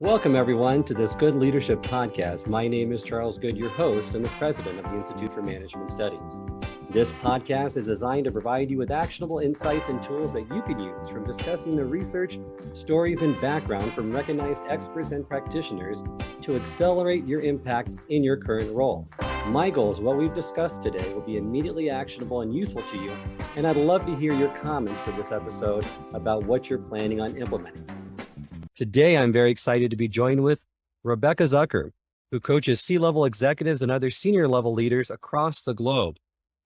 Welcome, everyone, to this Good Leadership Podcast. My name is Charles Good, your host and the president of the Institute for Management Studies. This podcast is designed to provide you with actionable insights and tools that you can use from discussing the research, stories, and background from recognized experts and practitioners to accelerate your impact in your current role. My goal is what we've discussed today will be immediately actionable and useful to you, and I'd love to hear your comments for this episode about what you're planning on implementing. Today, I'm very excited to be joined with Rebecca Zucker, who coaches C-level executives and other senior level leaders across the globe.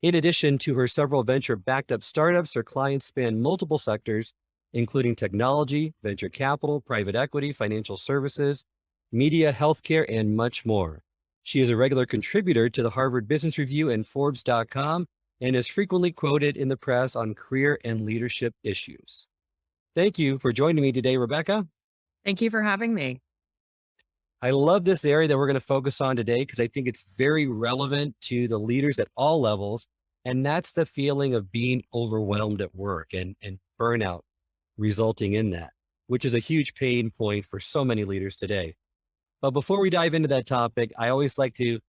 In addition to her several venture-backed up startups, her clients span multiple sectors, including technology, venture capital, private equity, financial services, media, healthcare, and much more. She is a regular contributor to the Harvard Business Review and Forbes.com and is frequently quoted in the press on career and leadership issues. Thank you for joining me today, Rebecca. Thank you for having me. I love this area that we're going to focus on today because I think it's very relevant to the leaders at all levels. And that's the feeling of being overwhelmed at work and burnout resulting in that, which is a huge pain point for so many leaders today. But before we dive into that topic, I always like to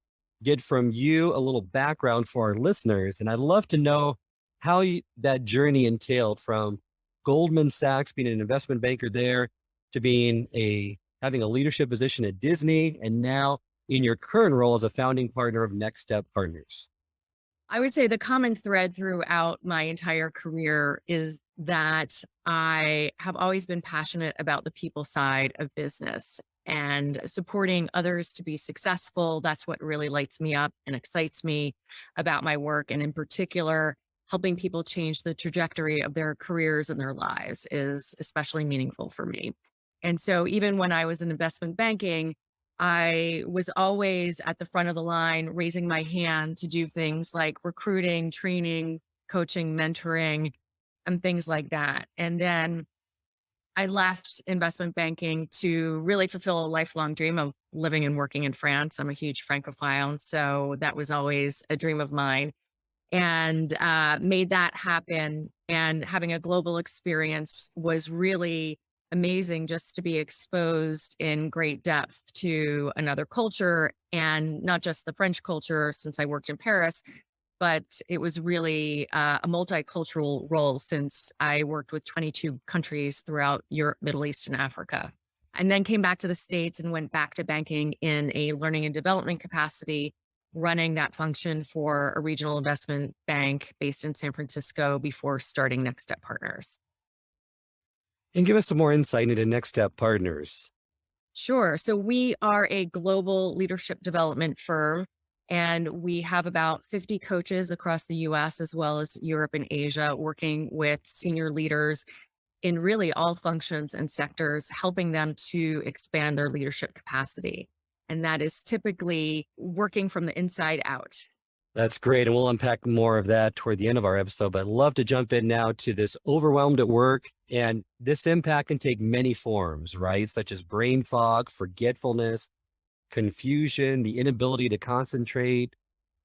get from you a little background for our listeners. And I'd love to know how that journey entailed from Goldman Sachs, being an investment banker there, to having a leadership position at Disney, and now in your current role as a founding partner of Next Step Partners. I would say the common thread throughout my entire career is that I have always been passionate about the people side of business and supporting others to be successful. That's what really lights me up and excites me about my work. And in particular, helping people change the trajectory of their careers and their lives is especially meaningful for me. And so even when I was in investment banking, I was always at the front of the line, raising my hand to do things like recruiting, training, coaching, mentoring, and things like that. And then I left investment banking to really fulfill a lifelong dream of living and working in France. I'm a huge Francophile, so that was always a dream of mine, and made that happen. And having a global experience was really amazing, just to be exposed in great depth to another culture, and not just the French culture since I worked in Paris, but it was really a multicultural role since I worked with 22 countries throughout Europe, Middle East, and Africa. And then came back to the States and went back to banking in a learning and development capacity, running that function for a regional investment bank based in San Francisco before starting Next Step Partners. And give us some more insight into Next Step Partners. Sure. So we are a global leadership development firm, and we have about 50 coaches across the US as well as Europe and Asia, working with senior leaders in really all functions and sectors, helping them to expand their leadership capacity. And that is typically working from the inside out. That's great. And we'll unpack more of that toward the end of our episode, but I'd love to jump in now to this overwhelmed at work. And this impact can take many forms, right? Such as brain fog, forgetfulness, confusion, the inability to concentrate,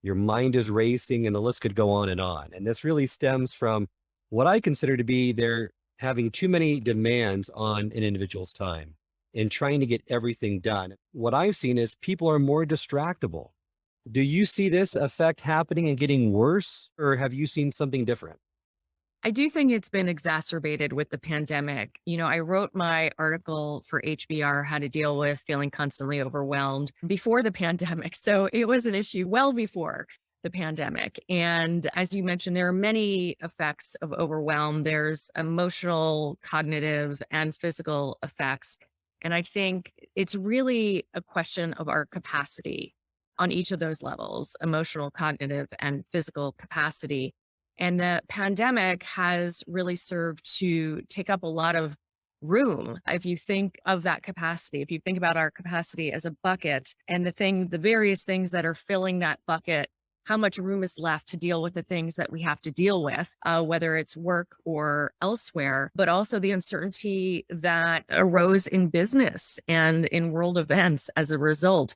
your mind is racing, and the list could go on. And this really stems from what I consider to be they're having too many demands on an individual's time and trying to get everything done. What I've seen is people are more distractible. Do you see this effect happening and getting worse, or have you seen something different? I do think it's been exacerbated with the pandemic. I wrote my article for HBR, How to Deal with Feeling Constantly Overwhelmed, before the pandemic. So it was an issue well before the pandemic. And as you mentioned, there are many effects of overwhelm. There's emotional, cognitive, and physical effects. And I think it's really a question of our capacity on each of those levels: emotional, cognitive, and physical capacity. And the pandemic has really served to take up a lot of room. If you think of that capacity, if you think about our capacity as a bucket and the various things that are filling that bucket, how much room is left to deal with the things that we have to deal with, whether it's work or elsewhere, but also the uncertainty that arose in business and in world events as a result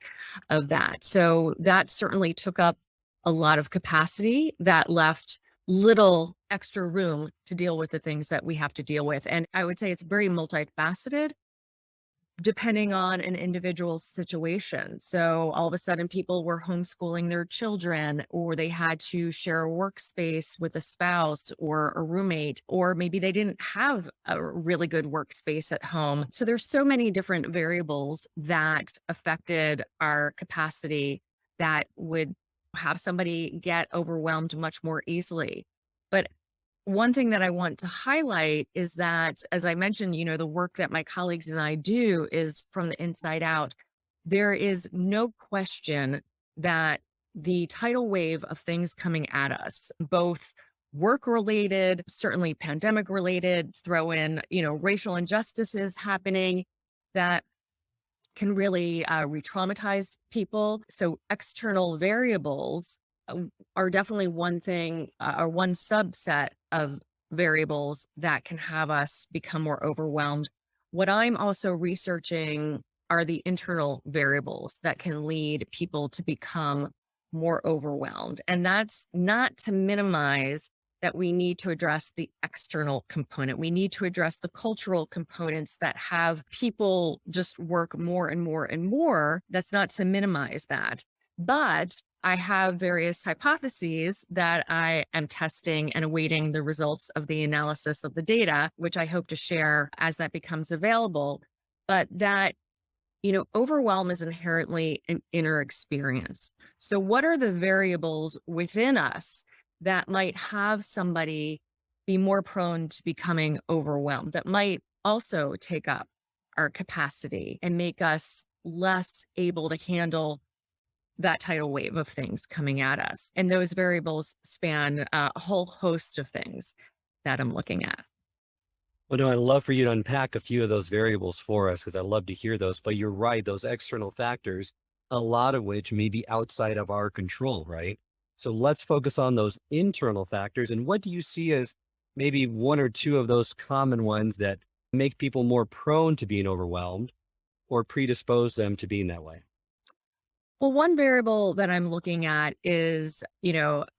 of that. So that certainly took up a lot of capacity that left little extra room to deal with the things that we have to deal with. And I would say it's very multifaceted. depending on an individual's situation. So all of a sudden, people were homeschooling their children, or they had to share a workspace with a spouse or a roommate, or maybe they didn't have a really good workspace at home. So there's so many different variables that affected our capacity that would have somebody get overwhelmed much more easily. But one thing that I want to highlight is that, as I mentioned, the work that my colleagues and I do is from the inside out. There is no question that the tidal wave of things coming at us, both work related, certainly pandemic related, throw in, racial injustices happening, that can really re-traumatize people. So external variables are definitely one thing or one subset of variables that can have us become more overwhelmed. What I'm also researching are the internal variables that can lead people to become more overwhelmed. And that's not to minimize that we need to address the external component. We need to address the cultural components that have people just work more and more and more. That's not to minimize that. But I have various hypotheses that I am testing and awaiting the results of the analysis of the data, which I hope to share as that becomes available. But that overwhelm is inherently an inner experience. So, what are the variables within us that might have somebody be more prone to becoming overwhelmed, that might also take up our capacity and make us less able to handle that tidal wave of things coming at us? And those variables span a whole host of things that I'm looking at. Well, no, I'd love for you to unpack a few of those variables for us because I love to hear those. But you're right, those external factors, a lot of which may be outside of our control, right? So let's focus on those internal factors. And what do you see as maybe one or two of those common ones that make people more prone to being overwhelmed or predispose them to being that way? Well, one variable that I'm looking at is,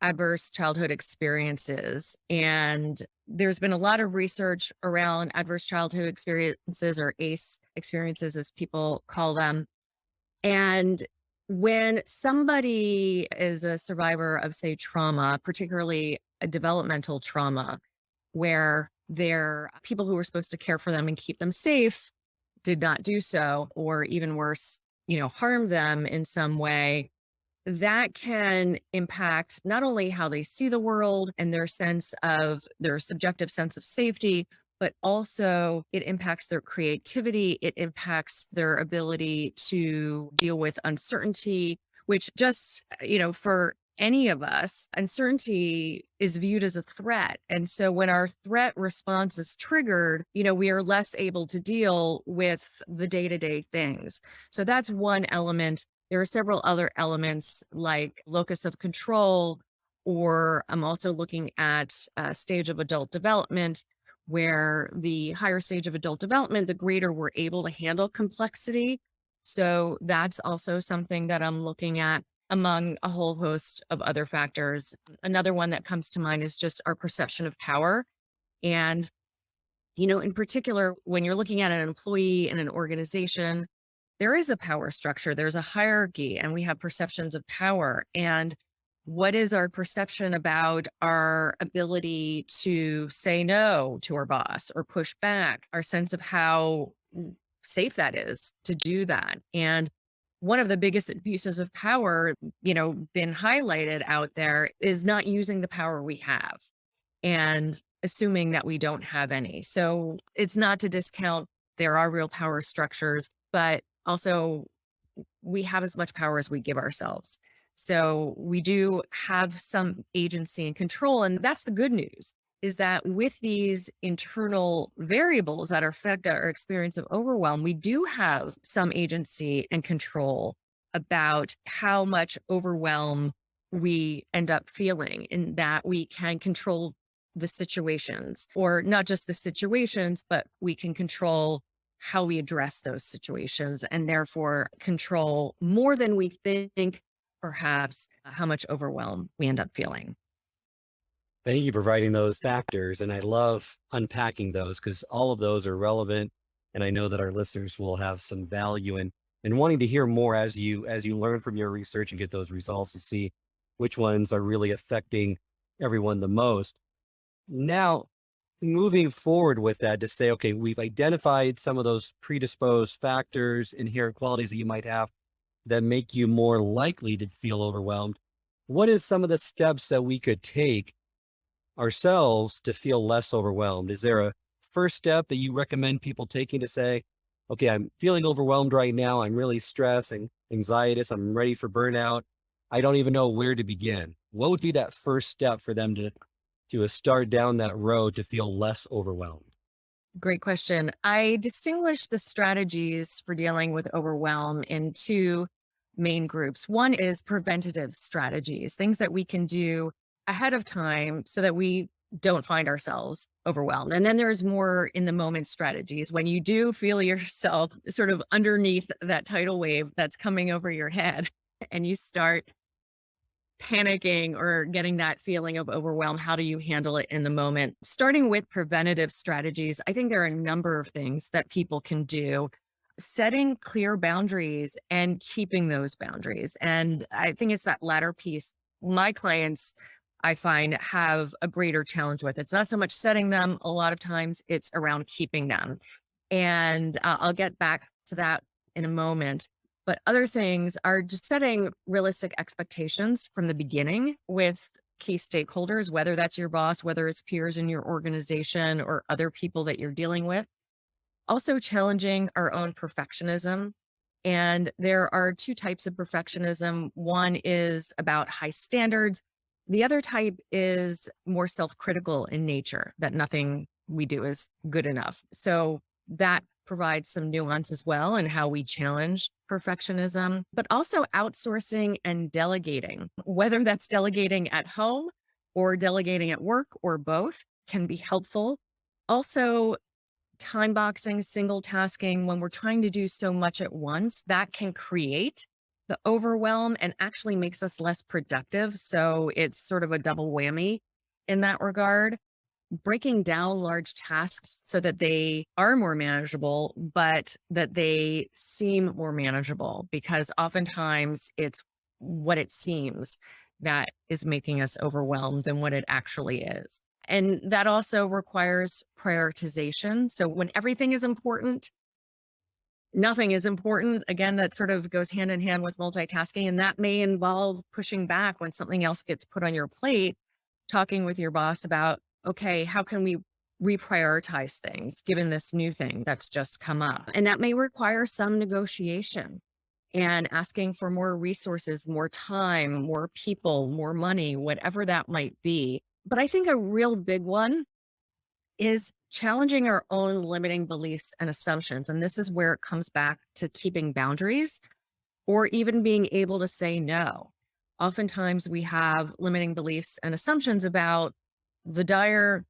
adverse childhood experiences. And there's been a lot of research around adverse childhood experiences, or ACE experiences, as people call them. And when somebody is a survivor of, say, trauma, particularly a developmental trauma, where their people who were supposed to care for them and keep them safe did not do so, or even worse, harm them in some way, that can impact not only how they see the world and their subjective sense of safety, but also it impacts their creativity. It impacts their ability to deal with uncertainty, which just, for any of us, uncertainty is viewed as a threat. And so when our threat response is triggered, we are less able to deal with the day-to-day things. So that's one element. There are several other elements like locus of control, or I'm also looking at a stage of adult development, where the higher stage of adult development, the greater we're able to handle complexity. So that's also something that I'm looking at, among a whole host of other factors. Another one that comes to mind is just our perception of power. And, in particular, when you're looking at an employee in an organization, there is a power structure, there's a hierarchy, and we have perceptions of power. And what is our perception about our ability to say no to our boss or push back, our sense of how safe that is to do that? And one of the biggest abuses of power, been highlighted out there, is not using the power we have and assuming that we don't have any. So it's not to discount there are real power structures, but also we have as much power as we give ourselves. So we do have some agency and control. And that's the good news, is that with these internal variables that affect our experience of overwhelm, we do have some agency and control about how much overwhelm we end up feeling, in that we can control the situations, or not just the situations, but we can control how we address those situations, and therefore control more than we think, perhaps, how much overwhelm we end up feeling. Thank you for providing those factors. And I love unpacking those because all of those are relevant And I know that our listeners will have some value in wanting to hear more as you learn from your research and get those results to see which ones are really affecting everyone the most. Now, moving forward with that to say, okay, we've identified some of those predisposed factors, inherent qualities that you might have that make you more likely to feel overwhelmed. What is some of the steps that we could take ourselves to feel less overwhelmed? Is there a first step that you recommend people taking to say, okay, I'm feeling overwhelmed right now. I'm really stressed and anxietous. I'm ready for burnout. I don't even know where to begin. What would be that first step for them to start down that road to feel less overwhelmed? Great question. I distinguish the strategies for dealing with overwhelm in two main groups. One is preventative strategies, things that we can do ahead of time so that we don't find ourselves overwhelmed. And then there's more in the moment strategies when you do feel yourself sort of underneath that tidal wave that's coming over your head and you start panicking or getting that feeling of overwhelm. How do you handle it in the moment? Starting with preventative strategies, I think there are a number of things that people can do. Setting clear boundaries and keeping those boundaries. And I think it's that latter piece. My clients, I find, have a greater challenge with. It's not so much setting them. A lot of times it's around keeping them. And I'll get back to that in a moment. But other things are just setting realistic expectations from the beginning with key stakeholders, whether that's your boss, whether it's peers in your organization or other people that you're dealing with. Also challenging our own perfectionism. And there are two types of perfectionism. One is about high standards. The other type is more self-critical in nature, that nothing we do is good enough. So that provides some nuance as well in how we challenge perfectionism, but also outsourcing and delegating, whether that's delegating at home or delegating at work or both, can be helpful. Also, time boxing, single tasking, when we're trying to do so much at once, that can create the overwhelm and actually makes us less productive. So it's sort of a double whammy in that regard. Breaking down large tasks so that they are more manageable, but that they seem more manageable, because oftentimes it's what it seems that is making us overwhelmed than what it actually is. And that also requires prioritization. So when everything is important, nothing is important. Again, that sort of goes hand in hand with multitasking. And that may involve pushing back when something else gets put on your plate, talking with your boss about, okay, how can we reprioritize things given this new thing that's just come up? And that may require some negotiation and asking for more resources, more time, more people, more money, whatever that might be. But I think a real big one is challenging our own limiting beliefs and assumptions. And this is where it comes back to keeping boundaries or even being able to say no. Oftentimes we have limiting beliefs and assumptions about the dire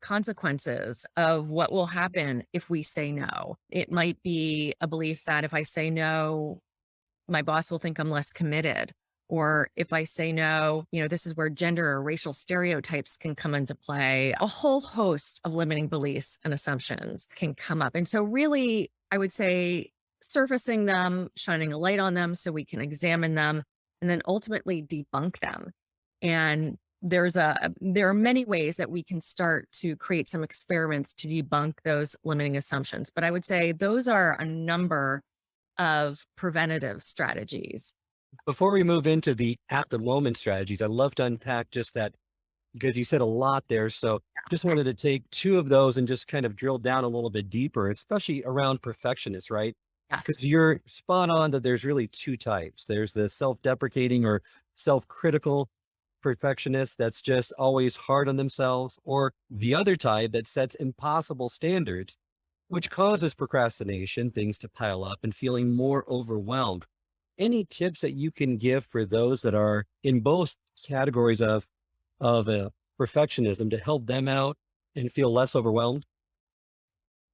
consequences of what will happen if we say no. It might be a belief that if I say no, my boss will think I'm less committed. Or if I say no, this is where gender or racial stereotypes can come into play. A whole host of limiting beliefs and assumptions can come up. And so really, I would say surfacing them, shining a light on them so we can examine them, and then ultimately debunk them. And there are many ways that we can start to create some experiments to debunk those limiting assumptions. But I would say those are a number of preventative strategies. Before we move into the at the moment strategies, I'd love to unpack just that because you said a lot there. So just wanted to take two of those and just kind of drill down a little bit deeper, especially around perfectionists, right? Yes. Because you're spot on that there's really two types. There's the self-deprecating or self-critical perfectionist that's just always hard on themselves, or the other type that sets impossible standards, which causes procrastination, things to pile up and feeling more overwhelmed. Any tips that you can give for those that are in both categories of perfectionism to help them out and feel less overwhelmed?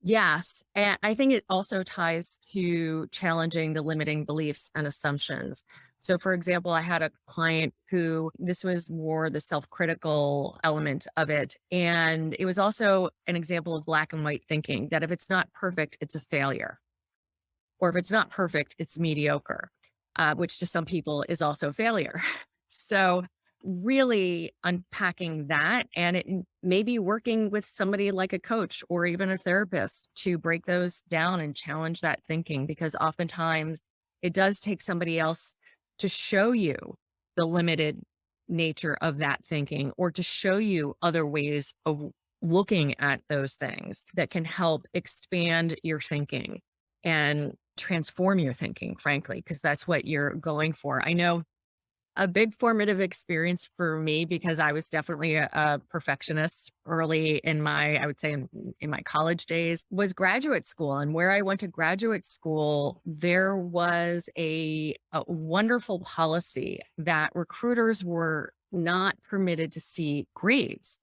Yes. And I think it also ties to challenging the limiting beliefs and assumptions. So, for example, I had a client who this was more the self-critical element of it. And it was also an example of black and white thinking that if it's not perfect, it's a failure. Or if it's not perfect, it's mediocre, which to some people is also failure. So, really unpacking that and maybe working with somebody like a coach or even a therapist to break those down and challenge that thinking, because oftentimes it does take somebody else to show you the limited nature of that thinking or to show you other ways of looking at those things that can help expand your thinking and transform your thinking, frankly, because that's what you're going for. I know a big formative experience for me, because I was definitely a perfectionist early in my, I would say in my college days, was graduate school. And where I went to graduate school, there was a wonderful policy that recruiters were not permitted to see grades.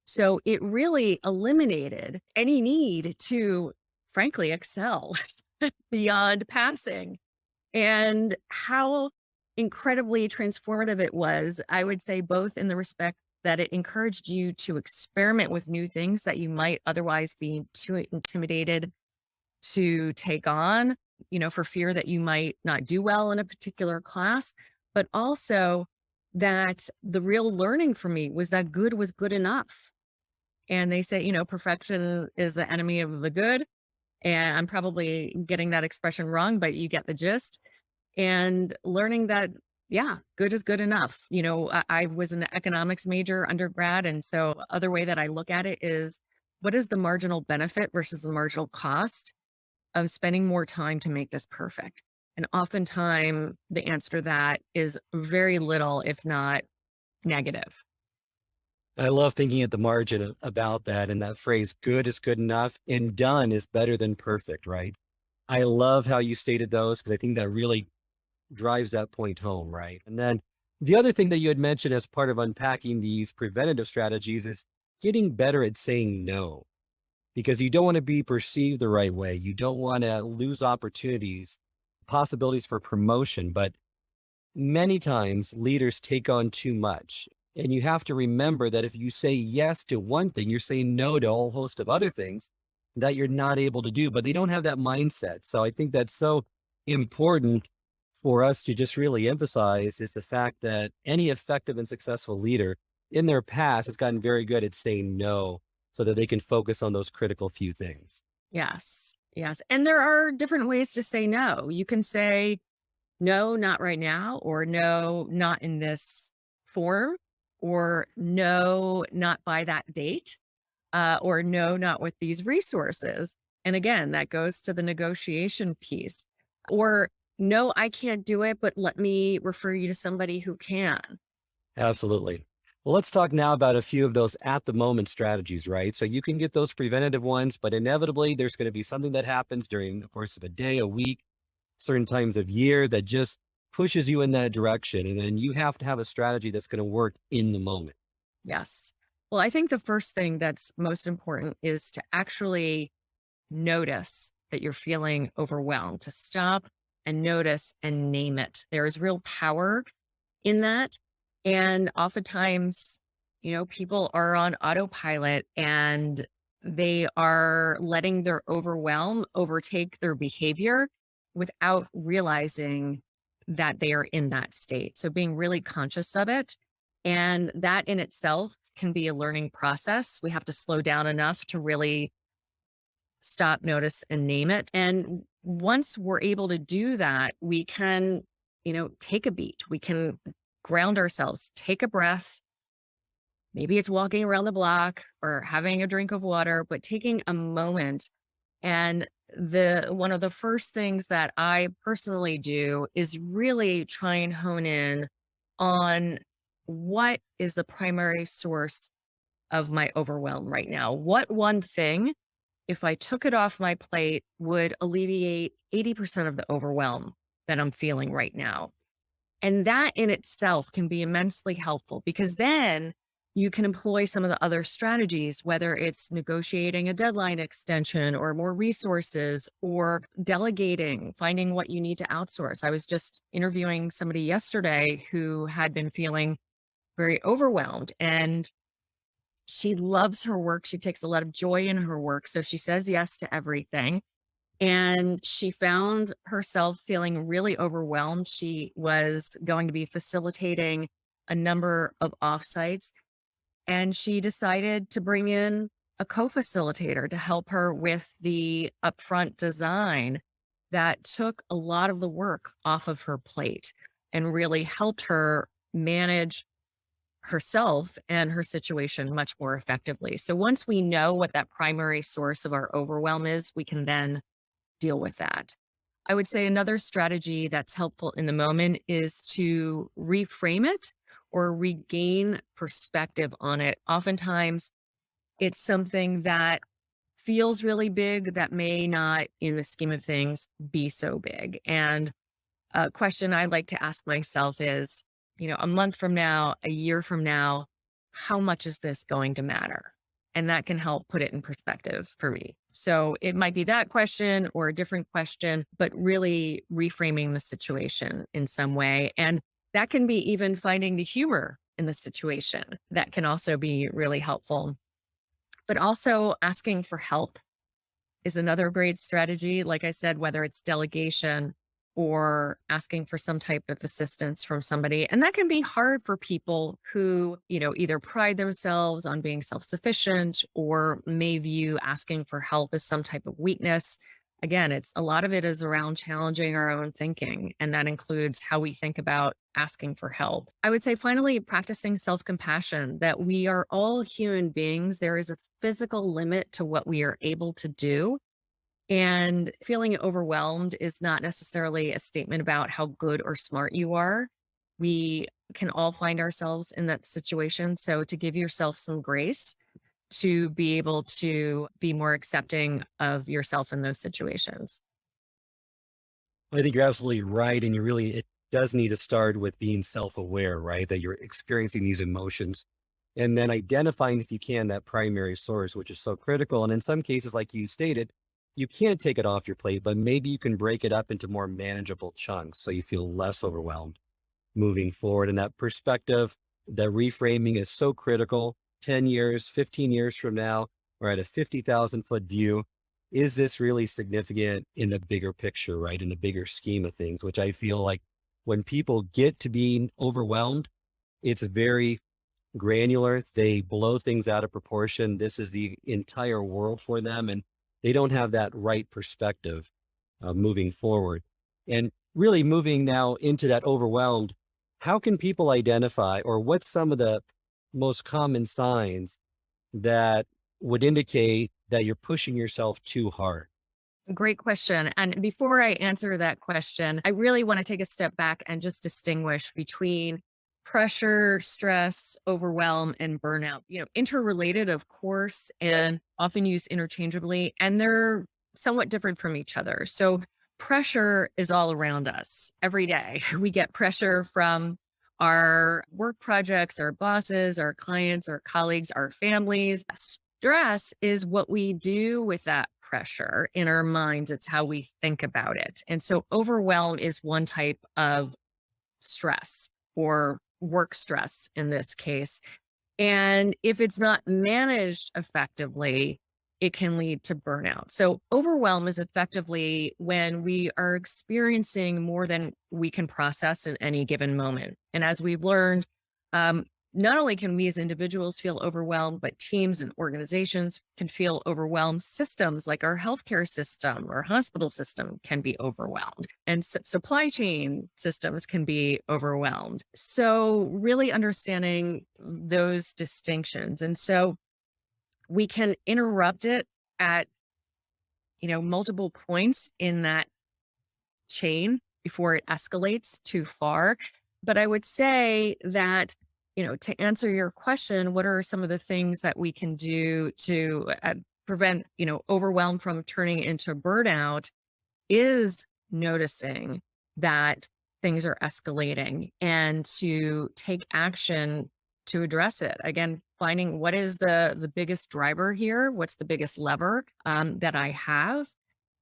So it really eliminated any need to, frankly, excel beyond passing. And how incredibly transformative it was, I would say, both in the respect that it encouraged you to experiment with new things that you might otherwise be too intimidated to take on, for fear that you might not do well in a particular class, but also that the real learning for me was that good was good enough. And they say, perfection is the enemy of the good. And I'm probably getting that expression wrong, but you get the gist. And learning that, yeah, good is good enough. I was an economics major undergrad. And so other way that I look at it is, what is the marginal benefit versus the marginal cost of spending more time to make this perfect? And oftentimes the answer to that is very little, if not negative. I love thinking at the margin about that and that phrase, good is good enough and done is better than perfect, right? I love how you stated those because I think that really drives that point home, right? And then the other thing that you had mentioned as part of unpacking these preventative strategies is getting better at saying no, because you don't want to be perceived the right way. You don't want to lose opportunities, possibilities for promotion, but many times leaders take on too much. And you have to remember that if you say yes to one thing, you're saying no to a whole host of other things that you're not able to do, but they don't have that mindset. So I think that's so important for us to just really emphasize is the fact that any effective and successful leader in their past has gotten very good at saying no so that they can focus on those critical few things. Yes. Yes. And there are different ways to say no. You can say, no, not right now, or no, not in this form, or no, not by that date, or no, not with these resources. And again, that goes to the negotiation piece. Or no, I can't do it, but let me refer you to somebody who can. Absolutely. Well, let's talk now about a few of those at the moment strategies, right? So you can get those preventative ones, but inevitably there's going to be something that happens during the course of a day, a week, certain times of year that just pushes you in that direction. And then you have to have a strategy that's going to work in the moment. Yes. Well, I think the first thing that's most important is to actually notice that you're feeling overwhelmed, to stop and notice and name it. There is real power in that. And oftentimes, people are on autopilot and they are letting their overwhelm overtake their behavior without realizing that they are in that state. So being really conscious of it. And that in itself can be a learning process. We have to slow down enough to really stop, notice, and name it. And once we're able to do that, we can, take a beat. We can ground ourselves, take a breath. Maybe it's walking around the block or having a drink of water, but taking a moment. And one of the first things that I personally do is really try and hone in on what is the primary source of my overwhelm right now. What one thing, if I took it off my plate, would alleviate 80% of the overwhelm that I'm feeling right now? And that in itself can be immensely helpful, because then you can employ some of the other strategies, whether it's negotiating a deadline extension or more resources or delegating, finding what you need to outsource. I was just interviewing somebody yesterday who had been feeling very overwhelmed, and she loves her work. She takes a lot of joy in her work. So she says yes to everything. And she found herself feeling really overwhelmed. She was going to be facilitating a number of offsites, and she decided to bring in a co-facilitator to help her with the upfront design that took a lot of the work off of her plate and really helped her manage herself and her situation much more effectively. So once we know what that primary source of our overwhelm is, we can then deal with that. I would say another strategy that's helpful in the moment is to reframe it or regain perspective on it. Oftentimes, it's something that feels really big that may not, in the scheme of things, be so big. And a question I like to ask myself is, a month from now, a year from now, how much is this going to matter? And that can help put it in perspective for me. So it might be that question or a different question, but really reframing the situation in some way. And that can be even finding the humor in the situation. That can also be really helpful. But also asking for help is another great strategy. Like I said, whether it's delegation or asking for some type of assistance from somebody. And that can be hard for people who, either pride themselves on being self-sufficient or may view asking for help as some type of weakness. Again, a lot of it is around challenging our own thinking, and that includes how we think about asking for help. I would say finally, practicing self-compassion, that we are all human beings. There is a physical limit to what we are able to do. And feeling overwhelmed is not necessarily a statement about how good or smart you are. We can all find ourselves in that situation. So to give yourself some grace to be able to be more accepting of yourself in those situations. I think you're absolutely right. And it does need to start with being self-aware, right? That you're experiencing these emotions and then identifying, if you can, that primary source, which is so critical. And in some cases, like you stated, you can't take it off your plate, but maybe you can break it up into more manageable chunks so you feel less overwhelmed moving forward. And that perspective, that reframing is so critical. 10 years, 15 years from now, we're at a 50,000 foot view. Is this really significant in the bigger picture, right? In the bigger scheme of things, which I feel like when people get to being overwhelmed, it's very granular. They blow things out of proportion. This is the entire world for them. And they don't have that right perspective moving forward. And really moving now into that overwhelmed, how can people identify, or what's some of the most common signs that would indicate that you're pushing yourself too hard? Great question. And before I answer that question, I really want to take a step back and just distinguish between pressure, stress, overwhelm, and burnout. Interrelated, of course, and often used interchangeably, and they're somewhat different from each other. So pressure is all around us every day. We get pressure from our work projects, our bosses, our clients, our colleagues, our families. Stress is what we do with that pressure in our minds. It's how we think about it. And so overwhelm is one type of stress, or work stress in this case. And if it's not managed effectively, it can lead to burnout. So overwhelm is effectively when we are experiencing more than we can process in any given moment. And as we've learned, not only can we as individuals feel overwhelmed, but teams and organizations can feel overwhelmed. Systems like our healthcare system or hospital system can be overwhelmed, and supply chain systems can be overwhelmed. So really understanding those distinctions. And so we can interrupt it at, multiple points in that chain before it escalates too far. But I would say that, to answer your question, what are some of the things that we can do to prevent, overwhelm from turning into burnout, is noticing that things are escalating and to take action to address it. Again, finding what is the biggest driver here, what's the biggest lever that I have.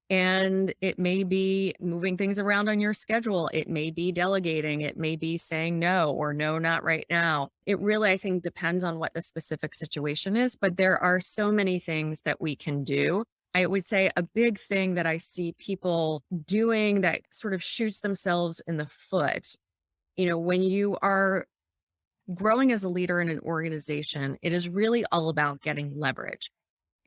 And it may be moving things around on your schedule. It may be delegating. It may be saying no or no, not right now. It really, I think, depends on what the specific situation is. But there are so many things that we can do. I would say a big thing that I see people doing that sort of shoots themselves in the foot, when you are growing as a leader in an organization, it is really all about getting leverage.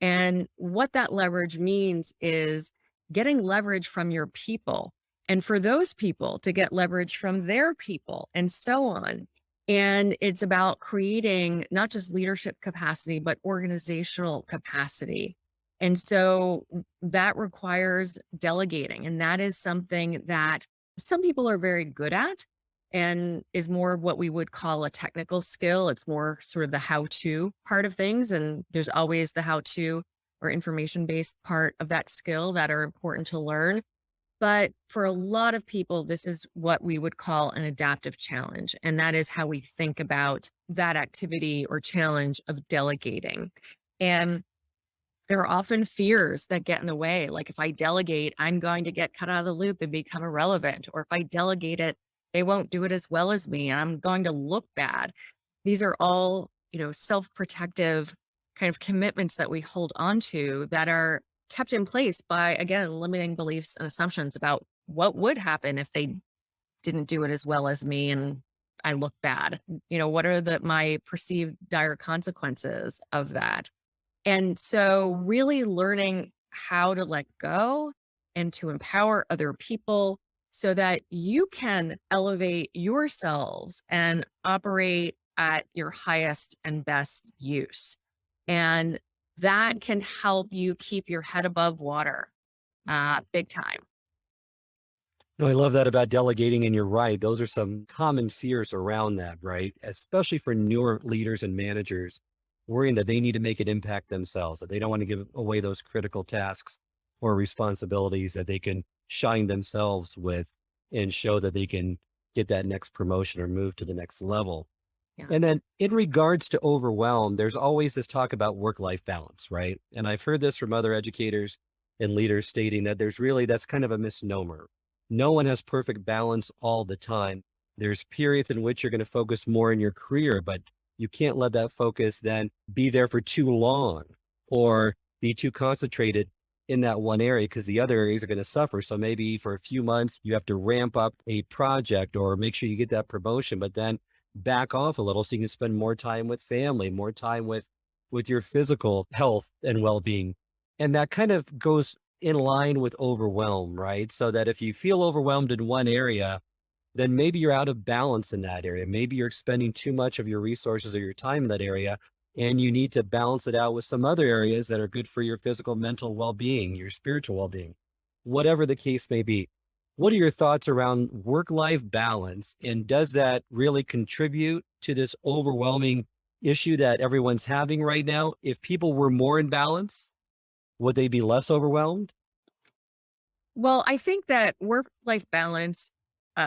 And what that leverage means is getting leverage from your people, and for those people to get leverage from their people, and so on. And it's about creating not just leadership capacity, but organizational capacity. And so that requires delegating. And that is something that some people are very good at and is more what we would call a technical skill. It's more sort of the how-to part of things. And there's always the how-to or information-based part of that skill that are important to learn. But for a lot of people, this is what we would call an adaptive challenge. And that is how we think about that activity or challenge of delegating. And there are often fears that get in the way. Like, if I delegate, I'm going to get cut out of the loop and become irrelevant. Or if I delegate it, they won't do it as well as me, and I'm going to look bad. These are all, self-protective kind of commitments that we hold on to that are kept in place by, again, limiting beliefs and assumptions about what would happen if they didn't do it as well as me and I look bad. What are my perceived dire consequences of that? And so really learning how to let go and to empower other people so that you can elevate yourselves and operate at your highest and best use. And that can help you keep your head above water, big time. No, I love that about delegating, and you're right. Those are some common fears around that, right? Especially for newer leaders and managers, worrying that they need to make an impact themselves, that they don't want to give away those critical tasks or responsibilities that they can shine themselves with and show that they can get that next promotion or move to the next level. Yeah. And then in regards to overwhelm, there's always this talk about work-life balance, right? And I've heard this from other educators and leaders stating that that's kind of a misnomer. No one has perfect balance all the time. There's periods in which you're going to focus more in your career, but you can't let that focus then be there for too long or be too concentrated in that one area, because the other areas are going to suffer. So maybe for a few months, you have to ramp up a project or make sure you get that promotion, but then back off a little so you can spend more time with family, more time with your physical health and well-being. And that kind of goes in line with overwhelm, right? So that if you feel overwhelmed in one area, then maybe you're out of balance in that area. Maybe you're expending too much of your resources or your time in that area, and you need to balance it out with some other areas that are good for your physical, mental well-being, your spiritual well-being, whatever the case may be. What are your thoughts around work-life balance? And does that really contribute to this overwhelming issue that everyone's having right now? If people were more in balance, would they be less overwhelmed? Well, I think that work-life balance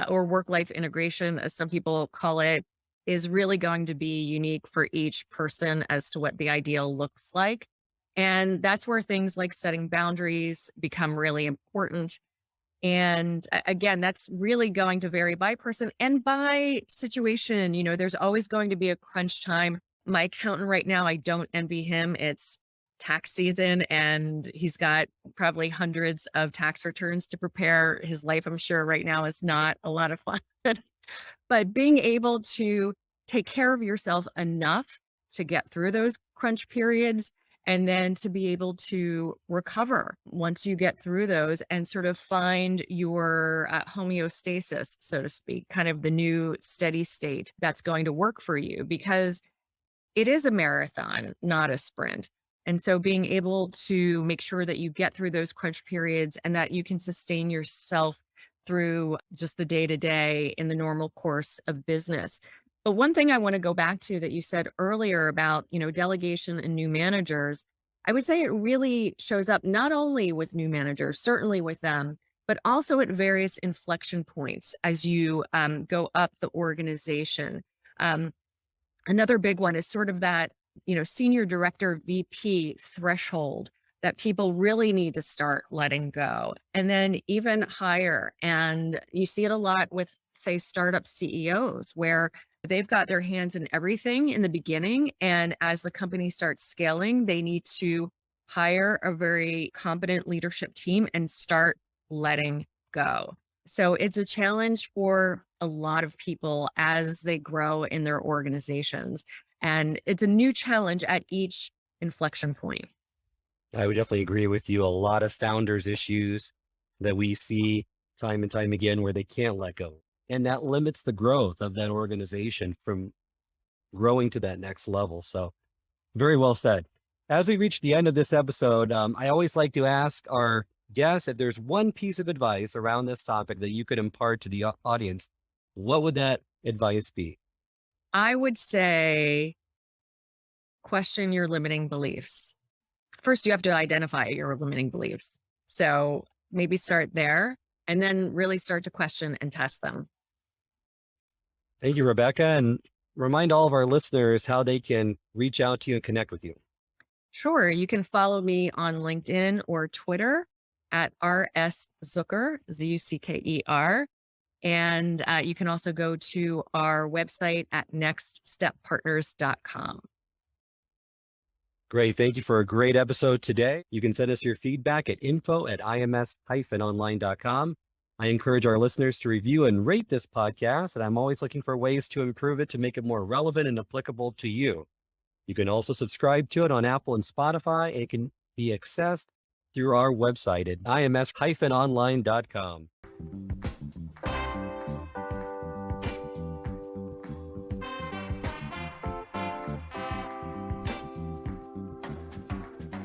or work-life integration, as some people call it, is really going to be unique for each person as to what the ideal looks like. And that's where things like setting boundaries become really important. And again, that's really going to vary by person and by situation. There's always going to be a crunch time. My accountant right now, I don't envy him. It's tax season and he's got probably hundreds of tax returns to prepare. His life, I'm sure right now, is not a lot of fun. But being able to take care of yourself enough to get through those crunch periods, and then to be able to recover once you get through those and sort of find your homeostasis, so to speak, kind of the new steady state that's going to work for you, because it is a marathon, not a sprint. And so being able to make sure that you get through those crunch periods and that you can sustain yourself through just the day to day in the normal course of business. But one thing I want to go back to that you said earlier about, delegation and new managers, I would say it really shows up not only with new managers, certainly with them, but also at various inflection points as you go up the organization. Another big one is sort of that, senior director VP threshold that people really need to start letting go. And then even higher. And you see it a lot with, say, startup CEOs, where they've got their hands in everything in the beginning. And as the company starts scaling, they need to hire a very competent leadership team and start letting go. So it's a challenge for a lot of people as they grow in their organizations. And it's a new challenge at each inflection point. I would definitely agree with you. A lot of founders' issues that we see time and time again where they can't let go. And that limits the growth of that organization from growing to that next level. So, very well said. As we reach the end of this episode, I always like to ask our guests if there's one piece of advice around this topic that you could impart to the audience, what would that advice be? I would say question your limiting beliefs. First, you have to identify your limiting beliefs. So maybe start there and then really start to question and test them. Thank you, Rebecca. And remind all of our listeners how they can reach out to you and connect with you. Sure. You can follow me on LinkedIn or Twitter at RS Zucker, Zucker. And you can also go to our website at nextsteppartners.com. Great. Thank you for a great episode today. You can send us your feedback at info@ims-online.com. I encourage our listeners to review and rate this podcast, and I'm always looking for ways to improve it to make it more relevant and applicable to you. You can also subscribe to it on Apple and Spotify, and it can be accessed through our website at ims-online.com.